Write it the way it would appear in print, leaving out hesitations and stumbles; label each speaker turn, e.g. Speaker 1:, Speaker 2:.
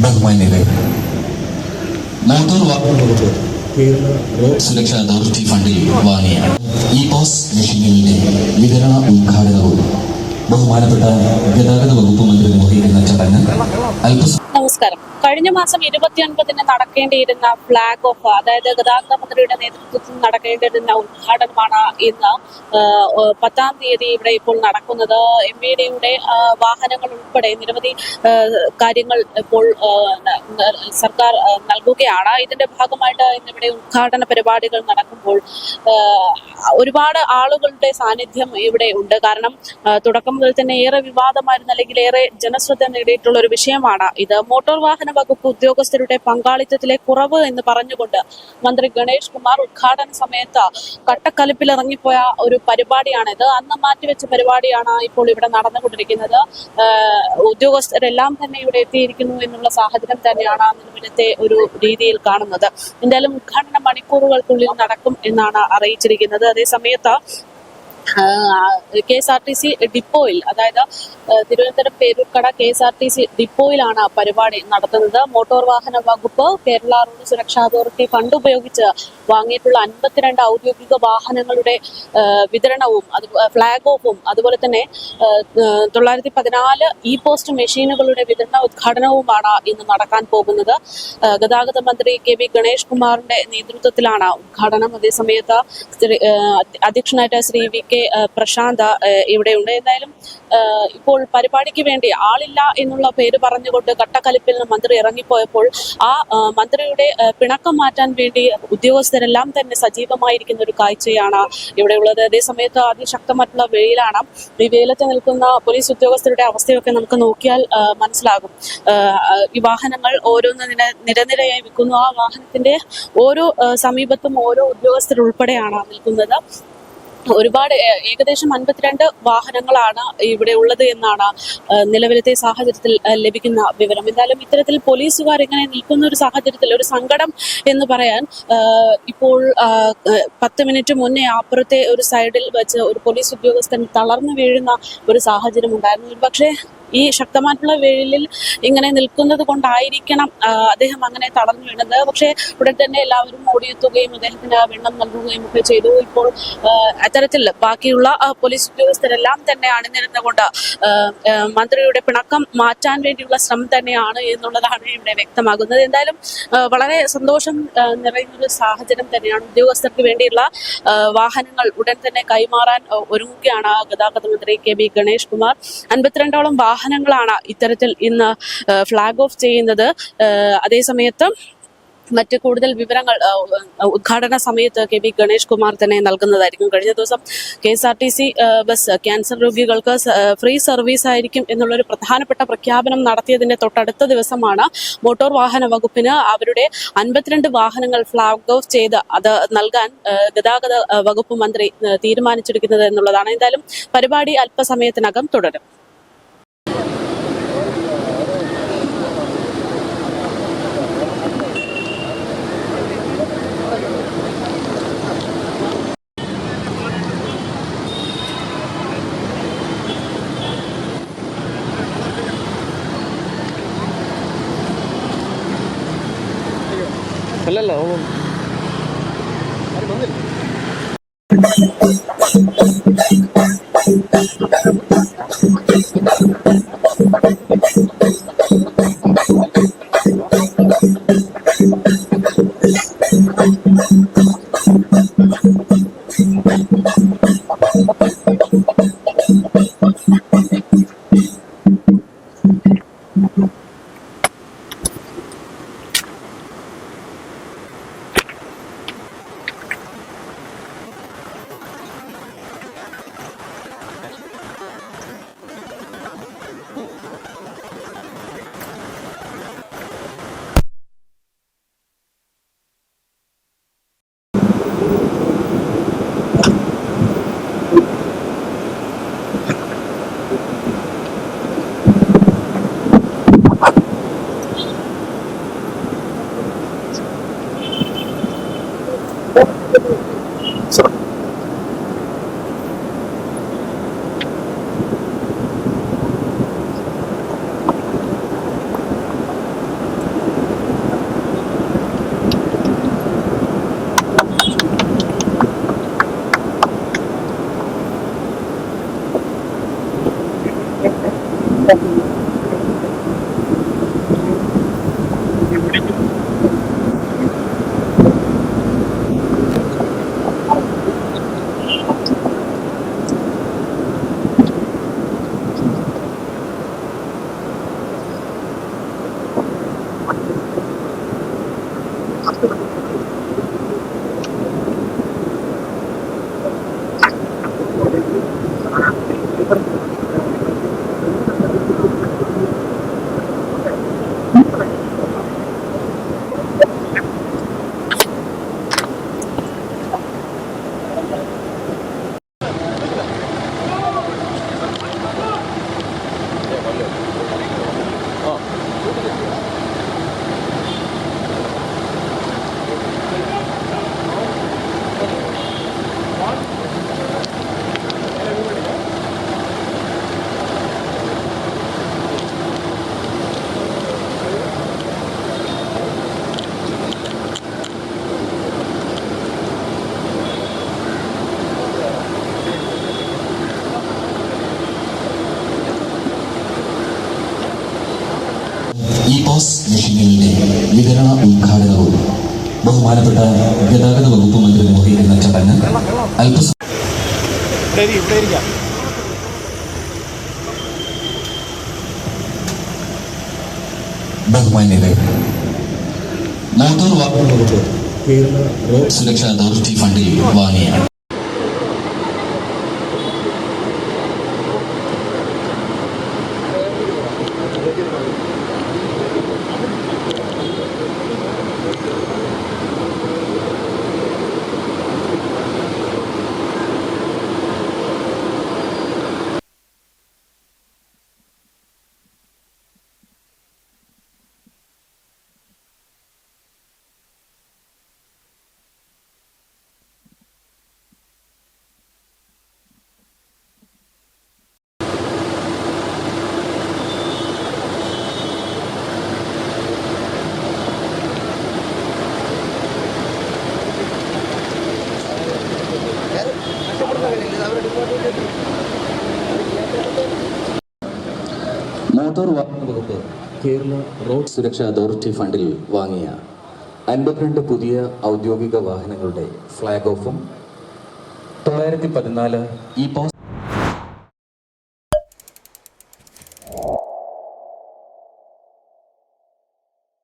Speaker 1: ബഹുമാന്യരെ, motor വാഹന വകുപ്പ് Kerala road സുരക്ഷാ അതോറിറ്റി ഫണ്ടിൽ വാങ്ങിയ ഇ-പോസ് മെഷീനുകളുടെ വിതരണ ഉദ്ഘാടനവും ബഹുമാനപ്പെട്ട ഗതാഗത വകുപ്പ് മന്ത്രി നിർവഹിക്കുന്ന ചടങ്ങ്
Speaker 2: നമസ്കാരം. കഴിഞ്ഞ മാസം 29-ന് നടക്കേണ്ടിയിരുന്ന ഫ്ലാഗ് ഓഫ്, അതായത് ഗതാഗത മന്ത്രിയുടെ നേതൃത്വത്തിൽ നടക്കേണ്ടിയിരുന്ന ഉദ്ഘാടനമാണ് ഇന്ന് 10-ാം തീയതി ഇവിടെ ഇപ്പോൾ നടക്കുന്നത്. MVDയുടെ വാഹനങ്ങൾ ഉൾപ്പെടെ നിരവധി കാര്യങ്ങൾ ഇപ്പോൾ സർക്കാർ നൽകുകയാണ്. ഇതിന്റെ ഭാഗമായിട്ട് ഇന്നിവിടെ ഉദ്ഘാടന പരിപാടികൾ നടക്കുമ്പോൾ ഒരുപാട് ആളുകളുടെ സാന്നിധ്യം ഇവിടെ ഉണ്ട്. കാരണം തുടക്കം മുതൽ തന്നെ ഏറെ വിവാദമായിരുന്ന, അല്ലെങ്കിൽ ഏറെ ജനശ്രദ്ധ നേടിയിട്ടുള്ള ഒരു വിഷയമാണ് ഇത്. മോട്ടോർ വാഹന വകുപ്പ് ഉദ്യോഗസ്ഥരുടെ പങ്കാളിത്തത്തിലെ കുറവ് എന്ന് പറഞ്ഞുകൊണ്ട് മന്ത്രി ഗണേഷ് കുമാർ ഉദ്ഘാടന സമയത്ത് കട്ടക്കലിപ്പിൽ ഇറങ്ങിപ്പോയ ഒരു പരിപാടിയാണിത്. അന്ന് മാറ്റിവെച്ച പരിപാടിയാണ് ഇപ്പോൾ ഇവിടെ നടന്നുകൊണ്ടിരിക്കുന്നത്. ഉദ്യോഗസ്ഥരെല്ലാം തന്നെ ഇവിടെ എത്തിയിരിക്കുന്നു എന്നുള്ള സാഹചര്യം തന്നെയാണ് നിലവിലത്തെ ഒരു രീതിയിൽ കാണുന്നത്. എന്തായാലും ഉദ്ഘാടന മണിക്കൂറുകൾക്കുള്ളിൽ നടക്കും എന്നാണ് അറിയിച്ചിരിക്കുന്നത്. അതേസമയത്ത് KSRTC ഡിപ്പോയിൽ, അതായത് തിരുവനന്തപുരം പേരൂർക്കട KSRTC ഡിപ്പോയിലാണ് പരിപാടി നടത്തുന്നത്. മോട്ടോർ വാഹന വകുപ്പ് കേരള റോഡ് സുരക്ഷാ അതോറിറ്റി ഫണ്ട് ഉപയോഗിച്ച് വാങ്ങിയിട്ടുള്ള 52 ഔദ്യോഗിക വാഹനങ്ങളുടെ വിതരണവും ഫ്ലാഗ് ഓഫും അതുപോലെ തന്നെ 914 ഇ-പോസ്റ്റ് മെഷീനുകളുടെ വിതരണ ഉദ്ഘാടനവുമാണ് ഇന്ന് നടക്കാൻ പോകുന്നത്. ഗതാഗത മന്ത്രി KV ഗണേഷ് കുമാറിന്റെ നേതൃത്വത്തിലാണ് ഉദ്ഘാടനം. അതേസമയത്ത് അധ്യക്ഷനായിട്ട് ശ്രീ VK പ്രശാന്ത് ഇവിടെയുണ്ട്. എന്തായാലും ഇപ്പോൾ പരിപാടിക്ക് വേണ്ടി ആളില്ല എന്നുള്ള പേര് പറഞ്ഞുകൊണ്ട് കട്ടക്കലിപ്പിൽ നിന്ന് മന്ത്രി ഇറങ്ങിപ്പോയപ്പോൾ ആ മന്ത്രിയുടെ പിണക്കം മാറ്റാൻ വേണ്ടി ഉദ്യോഗസ്ഥരെല്ലാം തന്നെ സജീവമായിരിക്കുന്ന ഒരു കാഴ്ചയാണ് ഇവിടെ ഉള്ളത്. അതേസമയത്ത് അതിശക്തമായിട്ടുള്ള വെയിലാണ്. ഈ വെയിലത്ത് നിൽക്കുന്ന പോലീസ് ഉദ്യോഗസ്ഥരുടെ അവസ്ഥയൊക്കെ നമുക്ക് നോക്കിയാൽ മനസ്സിലാകും. ഈ വാഹനങ്ങൾ ഓരോന്ന് നിരനിരയായി വിൽക്കുന്നു. ആ വാഹനത്തിന്റെ ഓരോ സമീപത്തും ഓരോ ഉദ്യോഗസ്ഥരുൾപ്പെടെയാണ് നിൽക്കുന്നത്. ഒരുപാട്, ഏകദേശം 52 വാഹനങ്ങളാണ് ഇവിടെ ഉള്ളത് എന്നാണ് നിലവിലത്തെ സാഹചര്യത്തിൽ ലഭിക്കുന്ന വിവരം. എന്തായാലും ഇത്തരത്തിൽ പോലീസുകാർ ഇങ്ങനെ നിൽക്കുന്ന ഒരു സാഹചര്യത്തിൽ ഒരു സങ്കടം എന്ന് പറയാൻ, ഇപ്പോൾ 10 മിനിറ്റ് മുന്നേ അപ്പുറത്തെ ഒരു സൈഡിൽ വെച്ച് ഒരു പോലീസ് ഉദ്യോഗസ്ഥൻ തളർന്നു വീഴുന്ന ഒരു സാഹചര്യം ഉണ്ടായിരുന്നു. ഒരുപക്ഷെ ഈ ശക്തമായിട്ടുള്ള വെയിലിൽ ഇങ്ങനെ നിൽക്കുന്നത് കൊണ്ടായിരിക്കണം അദ്ദേഹം അങ്ങനെ തളർന്നു വീണത്. പക്ഷേ ഉടൻ തന്നെ എല്ലാവരും ഓടിയെത്തുകയും അദ്ദേഹത്തിന് വെള്ളം നൽകുകയും ഒക്കെ ചെയ്തു. ഇപ്പോൾ അത്തരത്തിൽ ബാക്കിയുള്ള പോലീസ് ഉദ്യോഗസ്ഥരെല്ലാം തന്നെ അണിനിരന്നുകൊണ്ട് മന്ത്രിയുടെ പിണക്കം മാറ്റാൻ വേണ്ടിയുള്ള ശ്രമം തന്നെയാണ് എന്നുള്ളതാണ് ഇവിടെ വ്യക്തമാകുന്നത്. എന്തായാലും വളരെ സന്തോഷം നിറയുന്നൊരു സാഹചര്യം തന്നെയാണ്. ഉദ്യോഗസ്ഥർക്ക് വേണ്ടിയുള്ള വാഹനങ്ങൾ ഉടൻ തന്നെ കൈമാറാൻ ഒരുങ്ങുകയാണ് ഗതാഗത മന്ത്രി KV ഗണേഷ് കുമാർ. 52ഓളം വാഹനങ്ങളാണ് ഇത്തരത്തിൽ ഇന്ന് ഫ്ലാഗ് ഓഫ് ചെയ്യുന്നത്. അതേസമയത്ത് മറ്റ് കൂടുതൽ വിവരങ്ങൾ ഉദ്ഘാടന സമയത്ത് KV ഗണേഷ് കുമാർ തന്നെ നൽകുന്നതായിരിക്കും. കഴിഞ്ഞ ദിവസം KSRTC ബസ് ക്യാൻസർ രോഗികൾക്ക് ഫ്രീ സർവീസ് ആയിരിക്കും എന്നുള്ളൊരു പ്രധാനപ്പെട്ട പ്രഖ്യാപനം നടത്തിയതിന്റെ തൊട്ടടുത്ത ദിവസമാണ് മോട്ടോർ വാഹന വകുപ്പിന് അവരുടെ 52 വാഹനങ്ങൾ ഫ്ലാഗ് ഓഫ് ചെയ്ത് അത് നൽകാൻ ഗതാഗത വകുപ്പ് മന്ത്രി തീരുമാനിച്ചിരിക്കുന്നത് എന്നുള്ളതാണ്. എന്തായാലും പരിപാടി അല്പസമയത്തിനകം തുടരും.
Speaker 3: അല്ലല്ല
Speaker 1: ഉദ്ഘാടനവും ബഹുമാനപ്പെട്ട ഗതാഗത വകുപ്പ് മന്ത്രി നിർവഹിക്കുന്ന ചടങ്ങ് അല്പസമയം ബഹുമാന്യരെ, മോട്ടോർ വാഹന വകുപ്പ് കേരള റോഡ് സുരക്ഷാ അതോറിറ്റി ഫണ്ടിൽ വാങ്ങിയ മോട്ടോർ വാഹന വകുപ്പ് കേരള റോഡ് സുരക്ഷാ അതോറിറ്റി ഫണ്ടിൽ വാങ്ങിയ 52 പുതിയ ഔദ്യോഗിക വാഹനങ്ങളുടെ ഫ്ലാഗ് ഓഫും 914 ഈ പോസ്റ്റ്